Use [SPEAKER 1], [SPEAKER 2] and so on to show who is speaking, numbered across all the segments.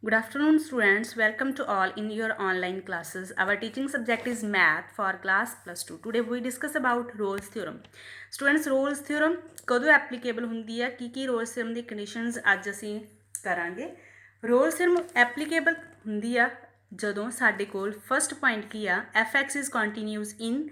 [SPEAKER 1] Good afternoon, students. Welcome to all in your online classes. Our teaching subject is math for class plus 2. Today we discuss about Rolle's theorem. Students, Rolle's theorem ਕਦੋਂ applicable ਹੁੰਦੀ ਹੈ, ਕੀ Rolle's theorem ਦੀ conditions ਅੱਜ ਅਸੀਂ ਕਰਾਂਗੇ। Rolle's theorem applicable ਹੁੰਦੀ ਆ ਜਦੋਂ ਸਾਡੇ ਕੋਲ ਫਸਟ ਪੁਆਇੰਟ ਕੀ ਆ, fx is continuous in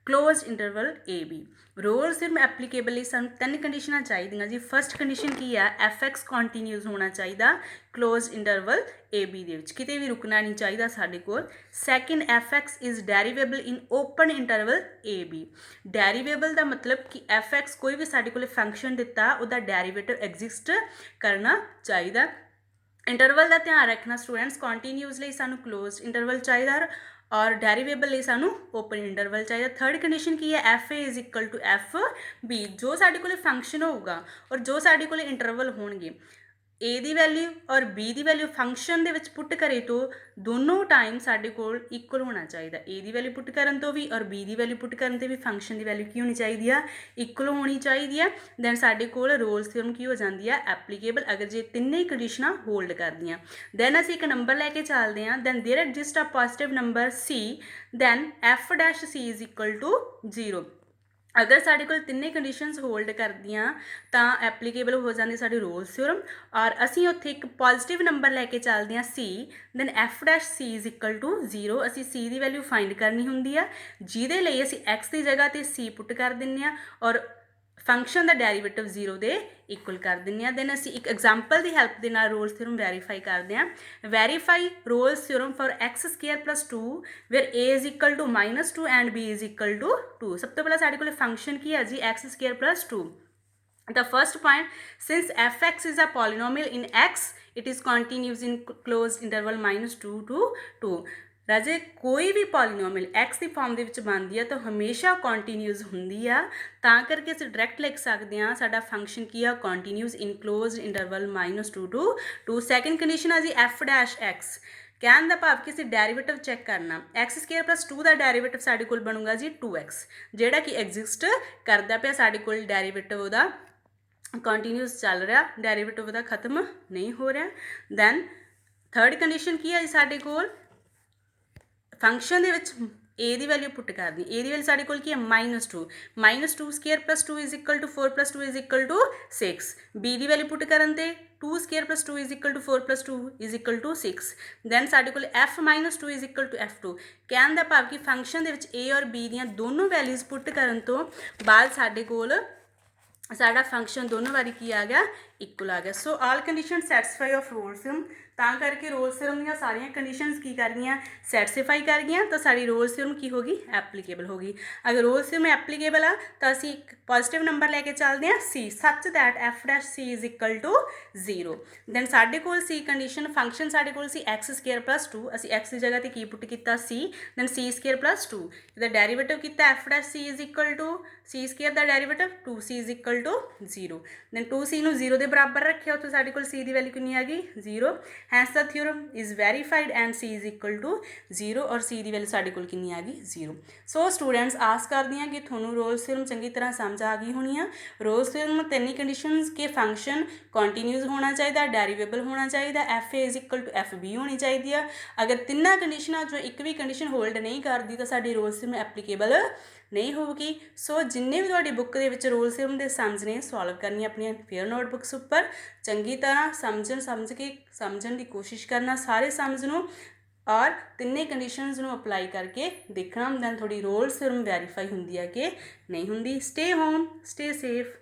[SPEAKER 1] close interval A B. Rolle's theorem applicable ਲਈ ਸਾਨੂੰ ਤਿੰਨ ਕੰਡੀਸ਼ਨਾਂ ਚਾਹੀਦੀਆਂ ਜੀ। ਫਸਟ ਕੰਡੀਸ਼ਨ ਕੀ ਆ, fx ਕੰਟੀਨਿਊਸ ਹੋਣਾ ਚਾਹੀਦਾ क्लोज इंटरवल ए बी ਦੇ ਵਿੱਚ, ਕਿਤੇ ਵੀ ਰੁਕਣਾ ਨਹੀਂ ਚਾਹੀਦਾ ਸਾਡੇ ਕੋਲ। Second, fx is derivable in open interval A B. Derivable ਦਾ ਮਤਲਬ ਕਿ fx ਕੋਈ ਵੀ ਸਾਡੇ ਕੋਲ ਫੰਕਸ਼ਨ ਦਿੱਤਾ ਉਹਦਾ ਡੈਰੀਵੇਟਿਵ ਐਗਜ਼ਿਸਟ ਕਰਨਾ ਚਾਹੀਦਾ। इंटरवल का ध्यान रखना स्टूडेंट्स, कॉन्टीन्यूस ਲਈ ਸਾਨੂੰ क्लोज इंटरवल चाहिए और डेरीवेबल ਲਈ ਸਾਨੂੰ ओपन इंटरवल चाहिए। थर्ड कंडीशन की है, F A is equal to F B. जो ਸਾਡੇ ਕੋਲ फंक्शन होगा और जो ਸਾਡੇ ਕੋਲ इंटरवल होणगे, ए ਦੀ ਵੈਲਿਊ ਔਰ b ਦੀ ਵੈਲਿਊ ਫੰਕਸ਼ਨ ਦੇ ਵਿੱਚ ਪੁੱਟ ਕਰੇ ਤੋਂ ਦੋਨੋਂ ਟਾਈਮ ਸਾਡੇ ਕੋਲ ਇਕੁਅਲ ਹੋਣਾ ਚਾਹੀਦਾ। a ਦੀ ਵੈਲਿਊ ਪੁੱਟ ਕਰਨ ਤੋਂ ਵੀ ਔਰ b ਦੀ ਵੈਲਿਊ ਪੁੱਟ ਕਰਨ 'ਤੇ ਵੀ ਫੰਕਸ਼ਨ ਦੀ ਵੈਲਿਊ ਕੀ ਹੋਣੀ ਚਾਹੀਦੀ ਆ, ਇਕੁਅਲ ਹੋਣੀ ਚਾਹੀਦੀ ਆ। ਦੈਨ ਸਾਡੇ ਕੋਲ ਰੋਲਸ ਥਿਓਰਮ ਕੀ ਹੋ ਜਾਂਦੀ ਆ, ਐਪਲੀਕੇਬਲ, ਅਗਰ ਜੇ ਤਿੰਨੇ ਹੀ ਕੰਡੀਸ਼ਨਾਂ ਹੋਲਡ ਕਰਦੀਆਂ। ਦੈਨ ਅਸੀਂ ਇੱਕ ਨੰਬਰ ਲੈ ਕੇ ਚੱਲਦੇ ਹਾਂ। Then there exist a positive number c, then f dash c is equal to 0। अगर साढ़े को तिन्ने कंडीशनस होल्ड करदियाँ तो एप्लीकेबल हो जाती साड़ी रोल्स थ्योरम। और असी उत्थे एक पॉजिटिव नंबर लैके चलते हैं c, then F dash c is equal to 0। असी c की वैल्यू फाइंड करनी होंगी है, जिहदे लई असी x की जगह पर c पुट कर दिंदे हैं और फंक्शन का डेरीवेटिव 0 दे इक्वल कर दिंदे हैं। दैन असी एक एग्जाम्पल की हैल्प के नाल रोल्स थ्योरम वेरीफाई करते हैं। Verify Rolle's theorem for x square plus 2 where a is equal to -2 and b is equal to 2। सब तो पहले साढ़े को फंक्शन की है जी, x square plus 2। The first point, since fx is a polynomial in x, it is continuous in closed interval -2 to 2। ਰਾਜੇ ਕੋਈ ਵੀ ਪੋਲੀਨੋਮੀਅਲ x ਦੀ ਫਾਰਮ ਦੇ ਵਿੱਚ ਬਣਦੀ ਆ ਤਾਂ ਹਮੇਸ਼ਾ ਕੰਟੀਨਿਊਸ ਹੁੰਦੀ ਆ, ਤਾਂ ਕਰਕੇ ਅਸੀਂ ਡਾਇਰੈਕਟ ਲਿਖ ਸਕਦੇ ਹਾਂ ਸਾਡਾ ਫੰਕਸ਼ਨ ਕੀ ਆ, continuous in closed interval -2 to 2। Second condition ਆ ਜੀ f ਡੈਸ਼ x। ਕਹਿਣ ਦਾ ਭਾਵ ਕਿ ਅਸੀਂ ਡੈਰੀਵੇਟਿਵ ਚੈੱਕ ਕਰਨਾ, x ਸਕੁਅਰ ਪਲੱਸ 2 ਦਾ ਡੈਰੀਵੇਟਿਵ ਸਾਡੇ ਕੋਲ ਬਣੂਗਾ ਜੀ 2x, ਜਿਹੜਾ ਕਿ ਐਗਜ਼ਿਸਟ ਕਰਦਾ ਪਿਆ ਸਾਡੇ ਕੋਲ ਡੈਰੀਵੇਟਿਵ ਉਹਦਾ ਕੰਟੀਨਿਊਸ ਚੱਲ ਰਿਹਾ, ਡੈਰੀਵੇਟਿਵ ਉਹਦਾ ਖਤਮ ਨਹੀਂ ਹੋ ਰਿਹਾ। ਦੈਨ ਥਰਡ ਕੰਡੀਸ਼ਨ ਕੀ ਹੈ ਜੀ, ਸਾਡੇ ਕੋਲ फंक्शन ਦੇ ਵਿੱਚ a ਦੀ ਵੈਲਿਊ ਪੁੱਟ ਕਰਨੀ। a ਦੀ ਵੈਲਿਊ ਸਾਡੇ ਕੋਲ ਕੀ ਹੈ, -2 square plus 2 is equal to 4 plus 2 is equal to 6। b ਦੀ ਵੈਲਿਊ ਪੁੱਟ ਕਰਨ 'ਤੇ 2 square plus 2 is equal to 4 plus 2 is equal to 6। Then ਸਾਡੇ ਕੋਲ f -2 is equal to f2। ਕਹਿਣ ਦਾ ਭਾਵ ਕਿ ਫੰਕਸ਼ਨ ਦੇ ਵਿੱਚ a ਔਰ b ਦੀਆਂ ਦੋਨੋਂ ਵੈਲਿਊਜ਼ ਪੁੱਟ ਕਰਨ ਤੋਂ ਬਾਅਦ ਸਾਡੇ ਕੋਲ ਸਾਡਾ ਫੰਕਸ਼ਨ ਦੋਨੋਂ ਵਾਰੀ ਕੀ ਆ ਗਿਆ, ਇਕੁਅਲ ਆ ਗਿਆ। ਸੋ ਆਲ ਕੰਡੀਸ਼ਨ ਸੈਟਿਸਫਾਈ ਆਫ ਰੋल्स थ्योरम। ਤਾਂ ਕਰਕੇ ਰੋल्स थ्योरम ਦੀਆਂ ਸਾਰੀਆਂ ਕੰਡੀਸ਼ਨਸ ਕੀ ਕਰ ਗਈਆਂ, ਸੈਟਿਸਫਾਈ ਕਰ ਗਈਆਂ, ਤਾਂ ਸਾਡੀ ਰੋल्स थ्योरम ਕੀ ਹੋ ਗਈ, ਐਪਲੀਕੇਬਲ ਹੋ ਗਈ। ਅਗਰ ਰੋल्स थ्योरम ਐਪਲੀਕੇਬਲ ਆ ਤਾਂ ਅਸੀਂ ਇੱਕ ਪੋਜ਼ਿਟਿਵ ਨੰਬਰ ਲੈ ਕੇ ਚੱਲਦੇ ਹਾਂ c, such that f dash c is equal to 0। Then ਸਾਡੇ ਕੋਲ ਸੀ ਕੰਡੀਸ਼ਨ, ਫੰਕਸ਼ਨ ਸਾਡੇ ਕੋਲ ਸੀ x ਸਕੁਅਰ ਪਲੱਸ 2, ਅਸੀਂ x ਦੀ ਜਗ੍ਹਾ 'ਤੇ ਕੀ ਪੁੱਟ ਕੀਤਾ c, then c square plus 2, ਇਹਦਾ ਡੈਰੀਵੇਟਿਵ ਕੀਤਾ f dash c is equal to c square ਦਾ derivative 2c is equal to 0। Then 2c ਨੂੰ 0 ਦੇ ਬਰਾਬਰ ਰੱਖਿਆ, ਉੱਥੇ ਸਾਡੇ ਕੋਲ c ਦੀ ਵੈਲਿਊ ਕਿੰਨੀ ਆ ਗਈ, 0। ਹੈਂਸ ਦਾ theorem is verified and c is equal to 0 ਔਰ c ਦੀ ਵੈਲਿਊ ਸਾਡੇ ਕੋਲ ਕਿੰਨੀ ਆ ਗਈ, 0। ਸੋ ਸਟੂਡੈਂਟਸ, ਆਸ ਕਰਦੀ ਹਾਂ ਕਿ ਤੁਹਾਨੂੰ ਰੋल्स थ्योरम ਚੰਗੀ ਤਰ੍ਹਾਂ ਸਮਝ ਆ ਗਈ ਹੋਣੀ ਆ। ਰੋल्स थ्योरम ਤਿੰਨ ਕੰਡੀਸ਼ਨਸ ਕਿ ਫੰਕਸ਼ਨ ਕੰਟੀਨਿਊਸ ਹੋਣਾ ਚਾਹੀਦਾ, ਡੈਰੀਵੇਬਲ ਹੋਣਾ ਚਾਹੀਦਾ, F A is equal to F B ਹੋਣੀ ਚਾਹੀਦੀ ਆ। ਅਗਰ ਤਿੰਨਾਂ ਕੰਡੀਸ਼ਨਾਂ 'ਚੋਂ ਇੱਕ ਵੀ ਕੰਡੀਸ਼ਨ ਹੋਲਡ ਨਹੀਂ ਕਰਦੀ ਤਾਂ ਸਾਡੀ ਰੋल्स थ्योरम ਐਪਲੀਕੇਬਲ नहीं होगी। सो जिन्ने भी तुहाडी बुक दे विच रोल्स थ्योरम दे सम्स ने सॉल्व करनी अपनी फेयर नोटबुक्स उपर चंगी तरह समझण दी कोशिश करना सारे सम्स नूं और तिन्ने कंडीशनस नूं अप्लाई करके देखना, दैन थोड़ी रोल्स थ्योरम वेरीफाई हुंदी है कि नहीं हुंदी। Stay home, stay safe.